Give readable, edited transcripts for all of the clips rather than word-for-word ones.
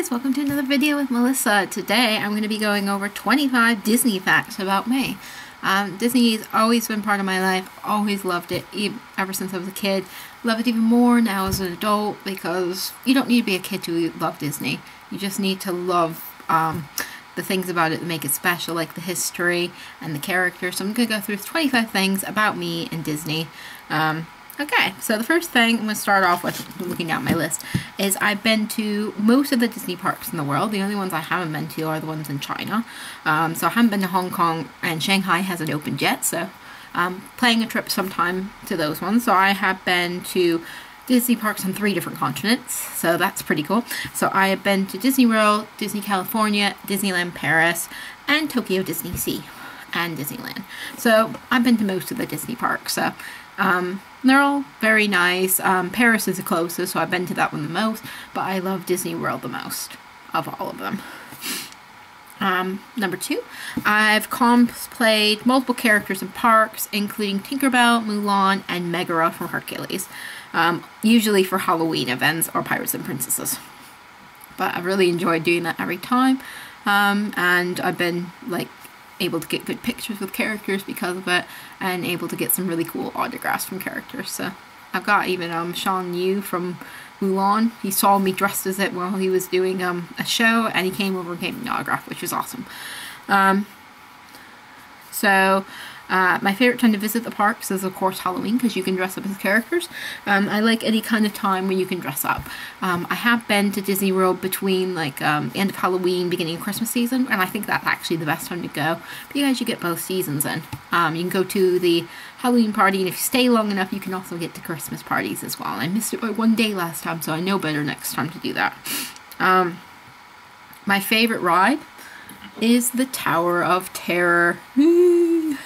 Welcome to another video with Melissa. Today I'm going to be going over 25 Disney facts about me. Disney has always been part of my life, always loved it ever since I was a kid. Love it even more now as an adult because you don't need to be a kid to love Disney. You just need to love the things about it that make it special, like the history and the characters. So I'm going to go through 25 things about me and Disney. Okay, so the first thing I'm going to start off with, looking down my list, is I've been to most of the Disney parks in the world. The only ones I haven't been to are the ones in China. So I haven't been to Hong Kong, and Shanghai hasn't opened yet, so I'm planning a trip sometime to those ones. So I have been to Disney parks on 3 different continents, so that's pretty cool. So I have been to Disney World, Disney California, Disneyland Paris, and Tokyo Disney Sea and Disneyland. So I've been to most of the Disney parks, so they're all very nice. Paris is the closest, so I've been to that one the most, but I love Disney World the most of all of them. Number 2, I've cosplayed multiple characters in parks, including Tinkerbell, Mulan, and Megara from Hercules, usually for Halloween events or Pirates and Princesses. But I really enjoyed doing that every time, and I've been able to get good pictures with characters because of it, and able to get some really cool autographs from characters. So I've got even Sean Yu from Mulan. He saw me dressed as it while he was doing a show, and he came over and gave me an autograph, which was awesome. My favorite time to visit the parks is, of course, Halloween, because you can dress up as characters. I like any kind of time when you can dress up. I have been to Disney World between end of Halloween, beginning of Christmas season, and I think that's actually the best time to go because you get both seasons in. You can go to the Halloween party, and if you stay long enough, you can also get to Christmas parties as well. I missed it by 1 day last time, so I know better next time to do that. My favorite ride is the Tower of Terror.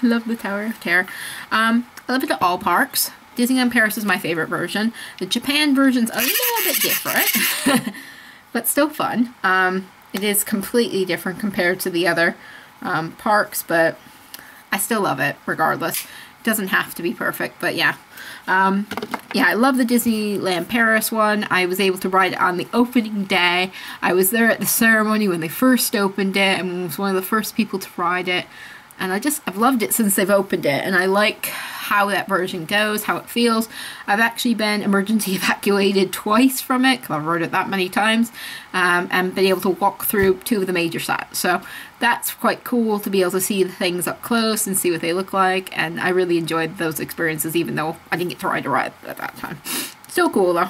Love the Tower of Terror. I love it at all parks. Disneyland Paris is my favorite version. The Japan version's a little bit different, but still fun. It is completely different compared to the other parks, but I still love it regardless. It doesn't have to be perfect, but yeah. Yeah, I love the Disneyland Paris one. I was able to ride it on the opening day. I was there at the ceremony when they first opened it and was one of the first people to ride it. And I've loved it since they've opened it, and I like how that version goes, how it feels. I've actually been emergency evacuated twice from it, because I've rode it that many times, and been able to walk through 2 of the major sites. So that's quite cool to be able to see the things up close and see what they look like, and I really enjoyed those experiences, even though I didn't get to ride a ride at that time. Still cool though.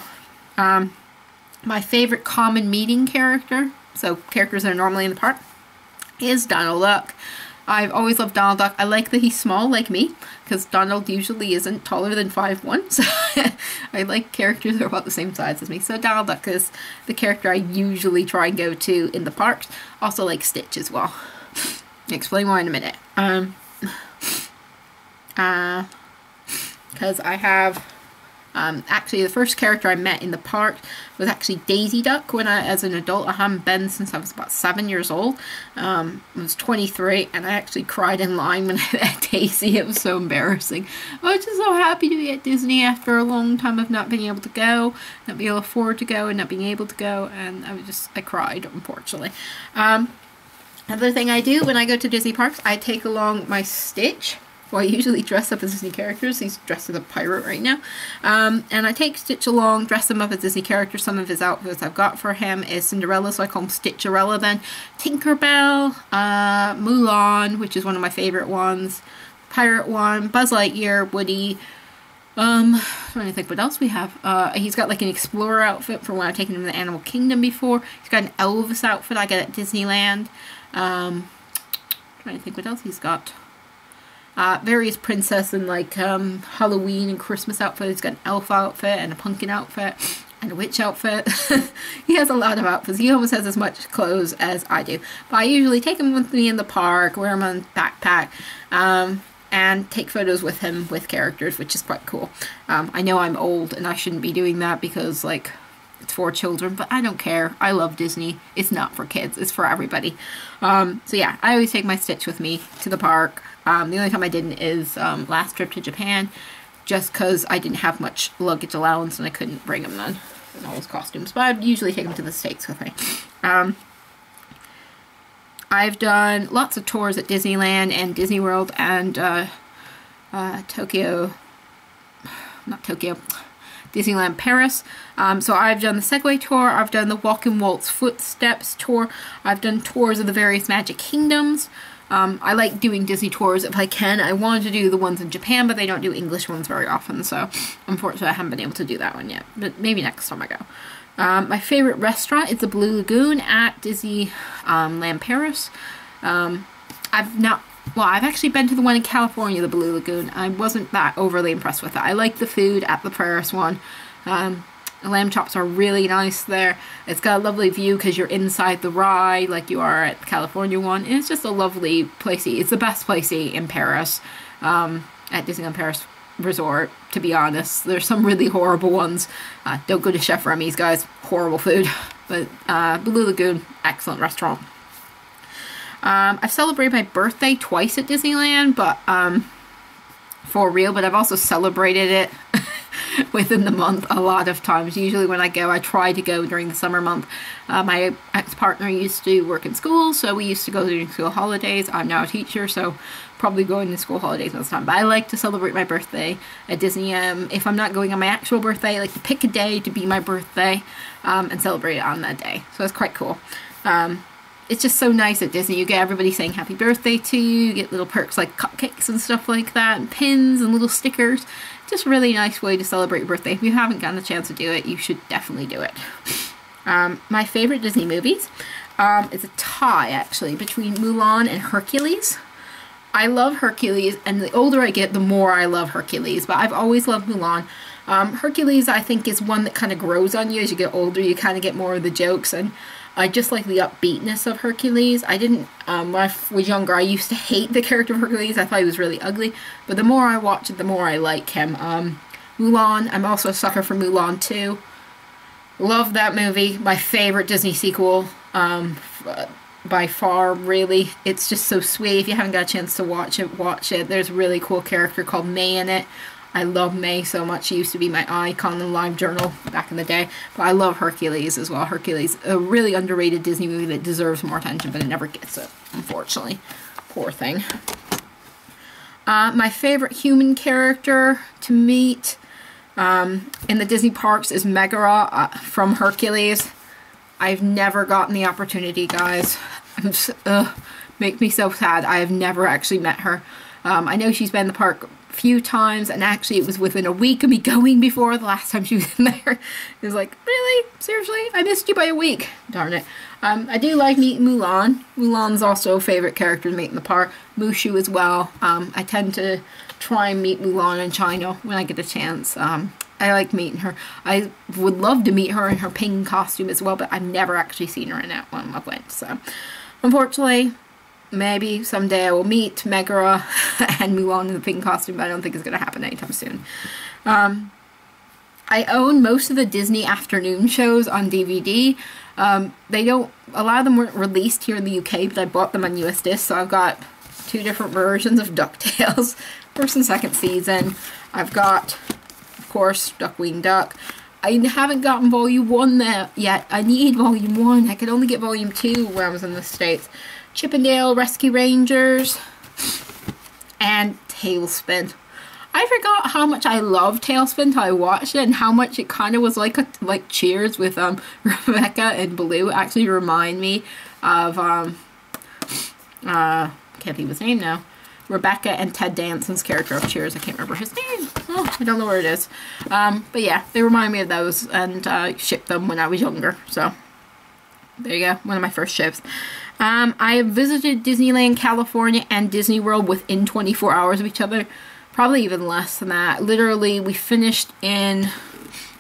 My favorite common meeting character, so characters that are normally in the park, is Donald Duck. I've always loved Donald Duck. I like that he's small like me, because Donald usually isn't taller than 5'1", so I like characters that are about the same size as me. So Donald Duck is the character I usually try and go to in the parks. Also like Stitch as well. I'll explain why in a minute. Because I have... actually, the first character I met in the park was actually Daisy Duck as an adult. I haven't been since I was about 7 years old. I was 23, and I actually cried in line when I met Daisy. It was so embarrassing. I was just so happy to be at Disney after a long time of not being able to go, not being able to afford to go, and not being able to go, and I cried, unfortunately. Another thing I do when I go to Disney parks, I take along my Stitch. Well, I usually dress up as Disney characters. He's dressed as a pirate right now. And I take Stitch along, dress him up as Disney characters. Some of his outfits I've got for him is Cinderella, so I call him Stitcherella then. Tinkerbell, Mulan, which is one of my favorite ones. Pirate one, Buzz Lightyear, Woody. I'm trying to think what else we have. He's got like an explorer outfit for when I've taken him to the Animal Kingdom before. He's got an Elvis outfit I got at Disneyland. Trying to think what else he's got. Various princess and Halloween and Christmas outfits. He's got an elf outfit and a pumpkin outfit and a witch outfit. He has a lot of outfits. He almost has as much clothes as I do. But I usually take him with me in the park, wear him on a backpack, and take photos with him with characters, which is quite cool. I know I'm old and I shouldn't be doing that because it's for children, but I don't care. I love Disney. It's not for kids. It's for everybody. So yeah, I always take my Stitch with me to the park. The only time I didn't is last trip to Japan. just because I didn't have much luggage allowance and I couldn't bring them then, and all those costumes. But I'd usually take them to the States with me. I've done lots of tours at Disneyland and Disney World and Disneyland Paris. So I've done the Segway tour, I've done the Walk and Waltz Footsteps tour, I've done tours of the various Magic Kingdoms. I like doing Disney tours if I can. I wanted to do the ones in Japan, but they don't do English ones very often, so unfortunately I haven't been able to do that one yet, but maybe next time I go. My favorite restaurant is the Blue Lagoon at Disneyland Paris. I've actually been to the one in California, the Blue Lagoon. I wasn't that overly impressed with it. I like the food at the Paris one. The lamb chops are really nice there. It's got a lovely view because you're inside the ride like you are at the California one. And it's just a lovely placey. It's the best placey in Paris, at Disneyland Paris Resort, to be honest. There's some really horrible ones. Don't go to Chef Remy's, guys. Horrible food. But Blue Lagoon, excellent restaurant. I've celebrated my birthday twice at Disneyland, but for real, but I've also celebrated it within the month a lot of times. Usually when I go, I try to go during the summer month. My ex-partner used to work in school, so we used to go during school holidays. I'm now a teacher, so probably going to school holidays most of the time. But I like to celebrate my birthday at Disney. If I'm not going on my actual birthday, I like to pick a day to be my birthday and celebrate it on that day. So it's quite cool. It's just so nice at Disney. You get everybody saying happy birthday to you. You get little perks like cupcakes and stuff like that, and pins and little stickers. Just a really nice way to celebrate your birthday. If you haven't gotten a chance to do it, you should definitely do it. My favorite Disney movies is a tie, actually, between Mulan and Hercules. I love Hercules, and the older I get, the more I love Hercules, but I've always loved Mulan. Hercules, I think, is one that kind of grows on you as you get older. You kind of get more of the jokes, and I just like the upbeatness of Hercules. I didn't, when I was younger, I used to hate the character of Hercules. I thought he was really ugly, but the more I watch it, the more I like him. Mulan, I'm also a sucker for Mulan 2. Love that movie. My favorite Disney sequel, by far, really. It's just so sweet. If you haven't got a chance to watch it, watch it. There's a really cool character called May in it. I love May so much. She used to be my icon in LiveJournal back in the day. But I love Hercules as well. Hercules, a really underrated Disney movie that deserves more attention, but it never gets it, unfortunately. Poor thing. My favorite human character to meet in the Disney parks is Megara from Hercules. I've never gotten the opportunity, guys. Make me so sad. I have never actually met her. I know she's been in the park few times, and actually it was within a week of me going before the last time she was in there. It was like, really? Seriously? I missed you by a week. Darn it. I do like meeting Mulan. Mulan's also a favorite character to meet in the park. Mushu as well. I tend to try and meet Mulan in China when I get a chance. I like meeting her. I would love to meet her in her pink costume as well, but I've never actually seen her in that one I went. So, unfortunately, maybe someday I will meet Megara and Mulan in the pink costume, but I don't think it's going to happen anytime soon. I own most of the Disney afternoon shows on DVD. A lot of them weren't released here in the UK, but I bought them on US disc, so I've got 2 different versions of DuckTales, first and second season. I've got, of course, Duckwing Duck. I haven't gotten Volume 1 there yet. I need Volume 1. I could only get Volume 2 when I was in the States. Chip 'n Dale Rescue Rangers, and TaleSpin. I forgot how much I loved TaleSpin until I watched it, and how much it kind of was like Cheers with Rebecca and Baloo. It actually remind me of can't think of his name now. Rebecca and Ted Danson's character of Cheers. I can't remember his name. Oh, I don't know where it is. But yeah, they remind me of those, and I shipped them when I was younger. So there you go, one of my first ships. I have visited Disneyland California and Disney World within 24 hours of each other. Probably even less than that. Literally, we finished in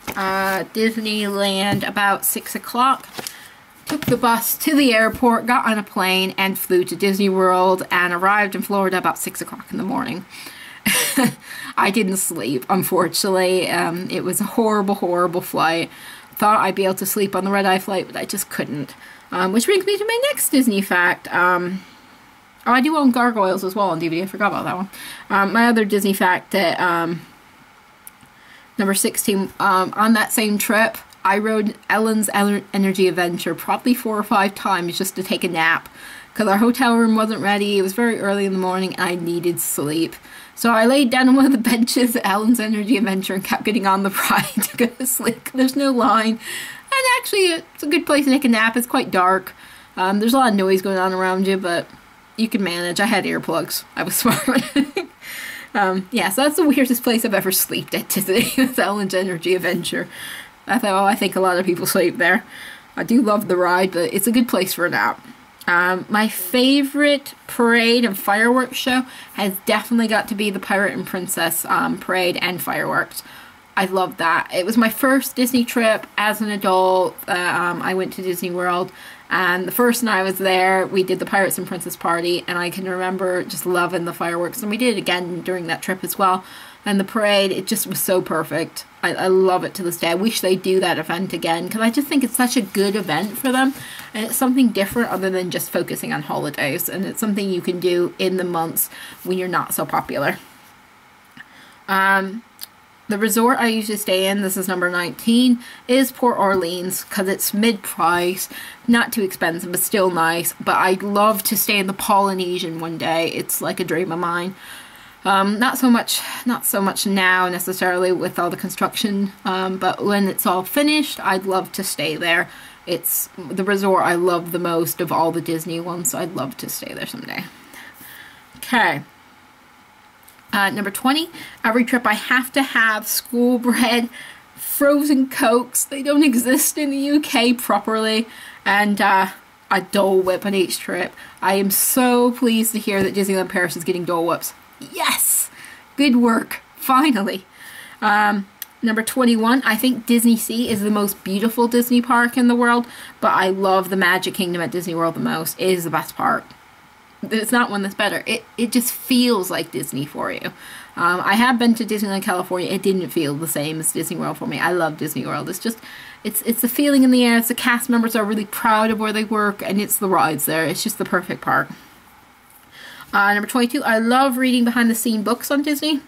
Disneyland about 6 o'clock. Took the bus to the airport, got on a plane, and flew to Disney World, and arrived in Florida about 6 o'clock in the morning. I didn't sleep, unfortunately. It was a horrible, horrible flight. Thought I'd be able to sleep on the red-eye flight, but I just couldn't. Which brings me to my next Disney fact. I do own Gargoyles as well on DVD. I forgot about that one. My other Disney fact that Number 16, on that same trip, I rode Ellen's Energy Adventure probably 4 or 5 times just to take a nap. Because our hotel room wasn't ready, it was very early in the morning, and I needed sleep. So I laid down on one of the benches at Ellen's Energy Adventure and kept getting on the ride to go to sleep. There's no line. And actually, it's a good place to take a nap. It's quite dark. There's a lot of noise going on around you, but you can manage. I had earplugs. I was smart. Yeah, so that's the weirdest place I've ever slept at Disney, with Ellen's Energy Adventure. I thought, oh, I think a lot of people sleep there. I do love the ride, but it's a good place for a nap. My favorite parade and fireworks show has definitely got to be the Pirate and Princess parade and fireworks. I loved that. It was my first Disney trip as an adult. I went to Disney World, and the first night I was there, we did the Pirates and Princess party, and I can remember just loving the fireworks, and we did it again during that trip as well. And the parade, it just was so perfect. I love it to this day. I wish they do that event again, because I just think it's such a good event for them. And it's something different other than just focusing on holidays. And it's something you can do in the months when you're not so popular. The resort I usually stay in, this is number 19, is Port Orleans, because it's mid-price, not too expensive, but still nice. But I'd love to stay in the Polynesian one day. It's like a dream of mine. Not so much now necessarily with all the construction, but when it's all finished, I'd love to stay there. It's the resort I love the most of all the Disney ones, so I'd love to stay there someday. Okay. Number 20, every trip I have to have school-bred frozen Cokes. They don't exist in the UK properly, and a Dole Whip on each trip. I am so pleased to hear that Disneyland Paris is getting Dole Whips. Yes! Good work. Finally. Number 21, I think Disney Sea is the most beautiful Disney park in the world, but I love the Magic Kingdom at Disney World the most. It is the best park. There's not one that's better. It just feels like Disney for you. I have been to Disneyland California. It didn't feel the same as Disney World for me. I love Disney World. It's just, it's the feeling in the air. It's the cast members are really proud of where they work, and it's the rides there. It's just the perfect park. Number 22, I love reading behind the scene books on Disney.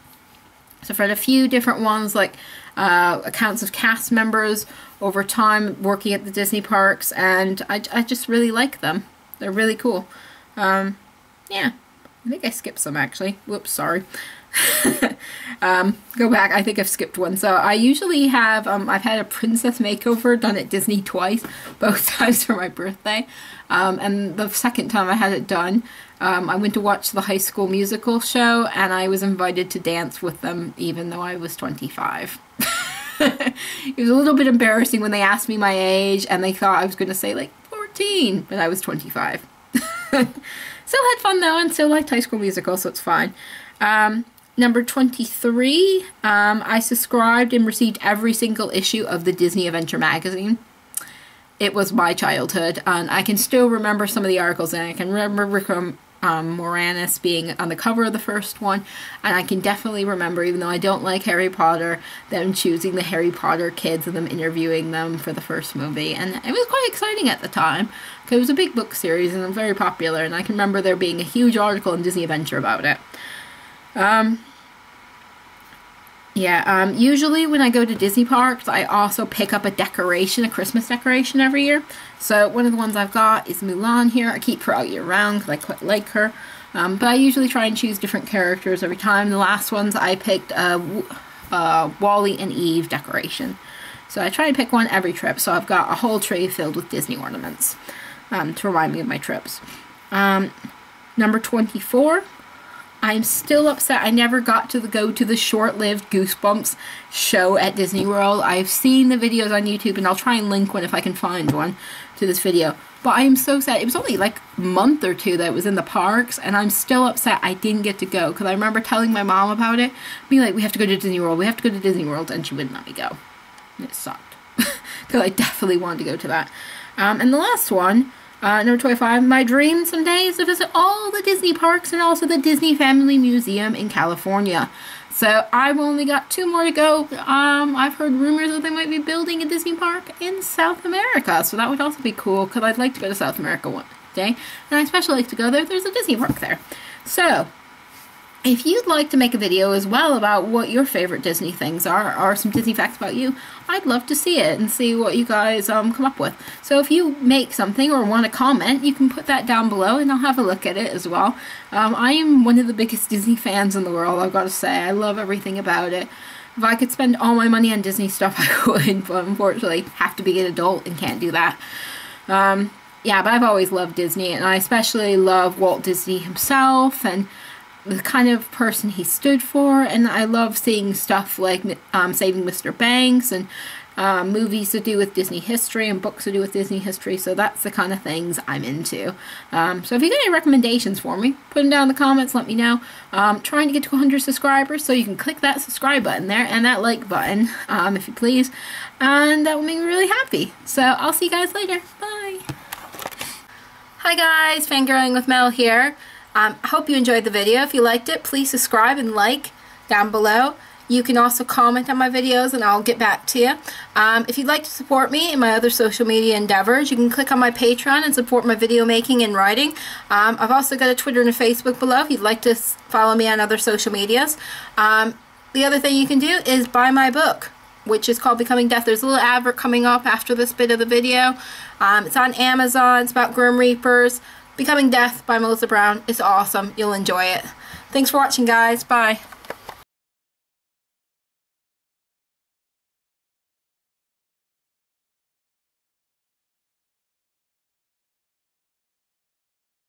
So I've read a few different ones, like accounts of cast members over time working at the Disney parks, and I just really like them. They're really cool. Yeah, I think I skipped some actually. Whoops, sorry. Go back, I think I've skipped one. So I usually have, I've had a princess makeover done at Disney twice, both times for my birthday. And the second time I had it done, I went to watch the High School Musical show, and I was invited to dance with them even though I was 25. It was a little bit embarrassing when they asked me my age, and they thought I was going to say like 14, but I was 25. Still had fun though, and still liked High School Musical, so it's fine. Number 23, I subscribed and received every single issue of the Disney Adventure magazine. It was my childhood, and I can still remember some of the articles, and I can remember Rick Moranis being on the cover of the first one, and I can definitely remember, even though I don't like Harry Potter, them choosing the Harry Potter kids and them interviewing them for the first movie, and it was quite exciting at the time, because it was a big book series and very popular, and I can remember there being a huge article in Disney Adventure about it. Usually when I go to Disney parks, I also pick up a decoration, a Christmas decoration every year. So one of the ones I've got is Mulan here. I keep her out year round because I quite like her. But I usually try and choose different characters every time. The last ones I picked Wally and Eve decoration. So I try and pick one every trip. So I've got a whole tray filled with Disney ornaments to remind me of my trips. Number 24. I'm still upset I never got to go to the short-lived Goosebumps show at Disney World. I've seen the videos on YouTube, and I'll try and link one if I can find one to this video. But I am so sad. It was only like a month or two that it was in the parks, and I'm still upset I didn't get to go. Because I remember telling my mom about it, being like, we have to go to Disney World, we have to go to Disney World, and she wouldn't let me go. And it sucked. Because I definitely wanted to go to that. And the last one, number 25, my dream someday is to visit all the Disney parks and also the Disney Family Museum in California. So I've only got 2 more to go. I've heard rumors that they might be building a Disney park in South America, so that would also be cool because I'd like to go to South America one day, and I especially like to go there if there's a Disney park there. So if you'd like to make a video as well about what your favorite Disney things are, or some Disney facts about you, I'd love to see it and see what you guys come up with. So if you make something or want to comment, you can put that down below and I'll have a look at it as well. I am one of the biggest Disney fans in the world, I've got to say. I love everything about it. If I could spend all my money on Disney stuff, I would, but unfortunately have to be an adult and can't do that. Yeah, but I've always loved Disney, and I especially love Walt Disney himself and the kind of person he stood for, and I love seeing stuff like Saving Mr. Banks and movies to do with Disney history and books to do with Disney history, so that's the kind of things I'm into. So if you got any recommendations for me, put them down in the comments, let me know. Trying to get to 100 subscribers, so you can click that subscribe button there and that like button, if you please, and that will make me really happy. So I'll see you guys later. Bye! Hi guys, Fangirling with Mel here. I hope you enjoyed the video. If you liked it, please subscribe and like down below. You can also comment on my videos and I'll get back to you. If you'd like to support me in my other social media endeavors, you can click on my Patreon and support my video making and writing. I've also got a Twitter and a Facebook below if you'd like to follow me on other social medias. The other thing you can do is buy my book, which is called Becoming Death. There's a little advert coming up after this bit of the video. It's on Amazon. It's about Grim Reapers. Becoming Death by Melissa Brown. It's awesome. You'll enjoy it. Thanks for watching, guys. Bye.